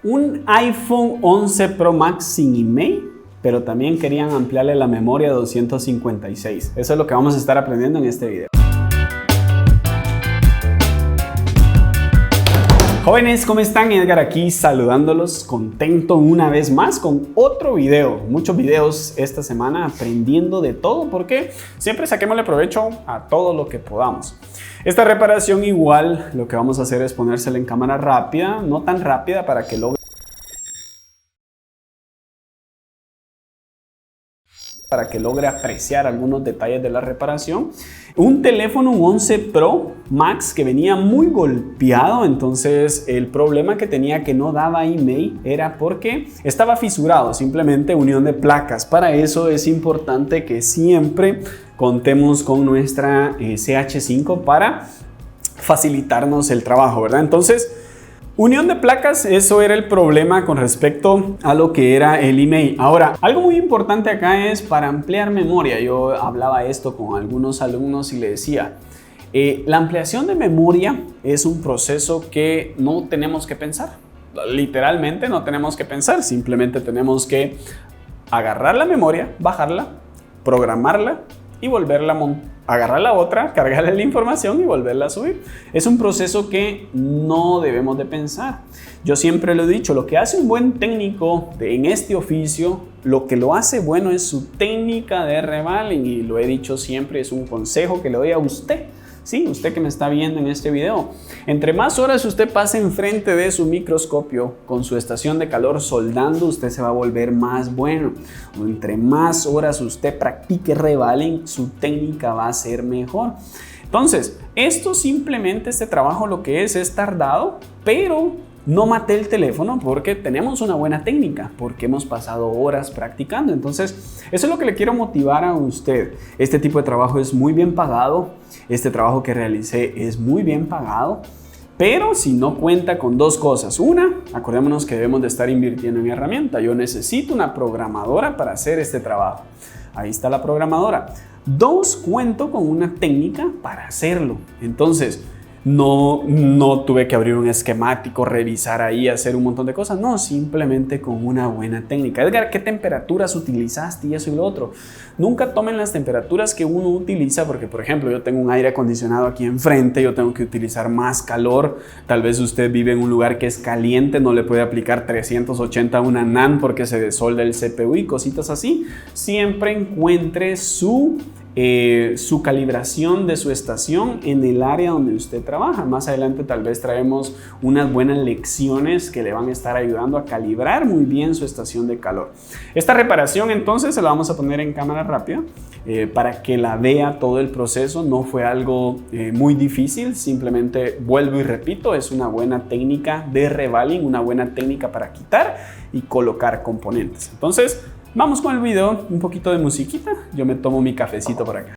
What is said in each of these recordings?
Un iPhone 11 Pro Max sin email, pero también querían ampliarle la memoria a 256. Eso es lo que vamos a estar aprendiendo en este video. Jóvenes, ¿cómo están? Edgar aquí saludándolos, contento una vez más con otro video. Muchos videos esta semana aprendiendo de todo porque siempre saquémosle provecho a todo lo que podamos. Esta reparación igual lo que vamos a hacer es ponérsela en cámara rápida, no tan rápida para que logre apreciar algunos detalles de la reparación. Un teléfono, un 11 Pro Max que venía muy golpeado, entonces el problema que tenía que no daba email era porque estaba fisurado, simplemente unión de placas. Para eso es importante que siempre contemos con nuestra CH5 para facilitarnos el trabajo, ¿verdad? Entonces, unión de placas, eso era el problema con respecto a lo que era el email. Ahora, algo muy importante acá es para ampliar memoria. Yo hablaba esto con algunos alumnos y le decía, la ampliación de memoria es un proceso que no tenemos que pensar. Literalmente no tenemos que pensar, simplemente tenemos que agarrar la memoria, bajarla, programarla y volverla a montar. Agarrar la otra, cargarle la información y volverla a subir. Es un proceso que no debemos de pensar. Yo siempre lo he dicho, lo que hace un buen técnico en este oficio, lo que lo hace bueno es su técnica de revaling, y lo he dicho siempre, es un consejo que le doy a usted. Sí, usted que me está viendo en este video. Entre más horas usted pase enfrente de su microscopio con su estación de calor soldando, usted se va a volver más bueno. Entre más horas usted practique revaling, su técnica va a ser mejor. Entonces, este trabajo lo que es tardado, pero no maté el teléfono porque tenemos una buena técnica, porque hemos pasado horas practicando. Entonces, eso es lo que le quiero motivar a usted. Este tipo de trabajo es muy bien pagado. Este trabajo que realicé es muy bien pagado. Pero si no cuenta con dos cosas. Una, acordémonos que debemos de estar invirtiendo en herramienta. Yo necesito una programadora para hacer este trabajo. Ahí está la programadora. Dos, cuento con una técnica para hacerlo. Entonces, no tuve que abrir un esquemático, revisar ahí, hacer un montón de cosas. No, simplemente con una buena técnica. Edgar, ¿qué temperaturas utilizaste y eso y lo otro? Nunca tomen las temperaturas que uno utiliza porque, por ejemplo, yo tengo un aire acondicionado aquí enfrente, yo tengo que utilizar más calor. Tal vez usted vive en un lugar que es caliente, no le puede aplicar 380 a una NAND porque se desolda el CPU y cositas así. Siempre encuentre su calibración de su estación en el área donde usted trabaja. Más adelante tal vez traemos unas buenas lecciones que le van a estar ayudando a calibrar muy bien su estación de calor. Esta reparación entonces se la vamos a poner en cámara rápida para que la vea todo el proceso. No fue algo muy difícil, simplemente vuelvo y repito, es una buena técnica de revaling, una buena técnica para quitar y colocar componentes. Entonces, vamos con el video, un poquito de musiquita, yo me tomo mi cafecito por acá.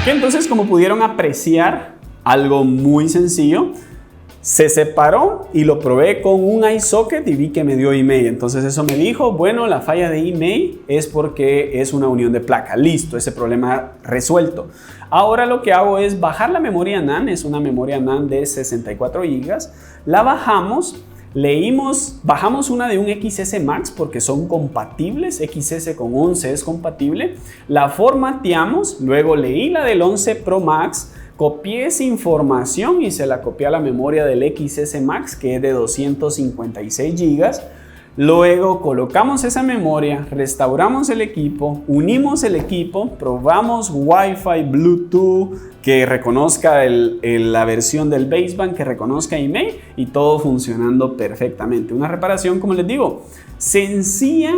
Ok, entonces como pudieron apreciar, algo muy sencillo. Se separó y lo probé con un eye socket y vi que me dio email. Entonces eso me dijo, bueno, la falla de email es porque es una unión de placa. Listo, ese problema resuelto. Ahora lo que hago es bajar la memoria NAND. Es una memoria NAND de 64 GB. La bajamos. Bajamos una de un XS Max porque son compatibles, XS con 11 es compatible, la formateamos, luego leí la del 11 Pro Max, copié esa información y se la copié a la memoria del XS Max que es de 256 GB. Luego colocamos esa memoria, restauramos el equipo, unimos el equipo, probamos Wi-Fi, Bluetooth, que reconozca la versión del baseband, que reconozca email y todo funcionando perfectamente. Una reparación, como les digo, sencilla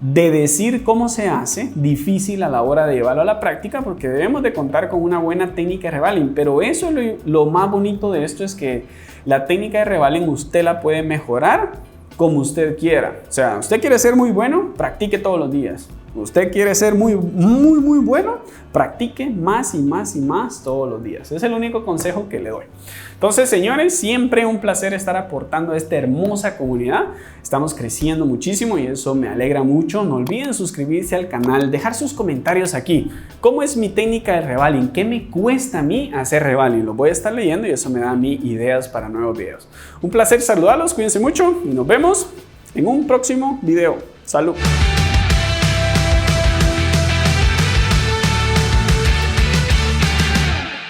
de decir cómo se hace, difícil a la hora de llevarlo a la práctica porque debemos de contar con una buena técnica de revaling, pero eso lo más bonito de esto es que la técnica de revaling usted la puede mejorar como usted quiera. O sea, usted quiere ser muy bueno, practique todos los días. Usted quiere ser muy bueno, practique más y más y más todos los días. Es el único consejo que le doy. Entonces, señores, siempre un placer estar aportando a esta hermosa comunidad. Estamos creciendo muchísimo y eso me alegra mucho. No olviden suscribirse al canal, dejar sus comentarios aquí. ¿Cómo es mi técnica de revaling? ¿Qué me cuesta a mí hacer revaling? Lo voy a estar leyendo y eso me da a mí ideas para nuevos videos. Un placer saludarlos, cuídense mucho y nos vemos en un próximo video. Salud.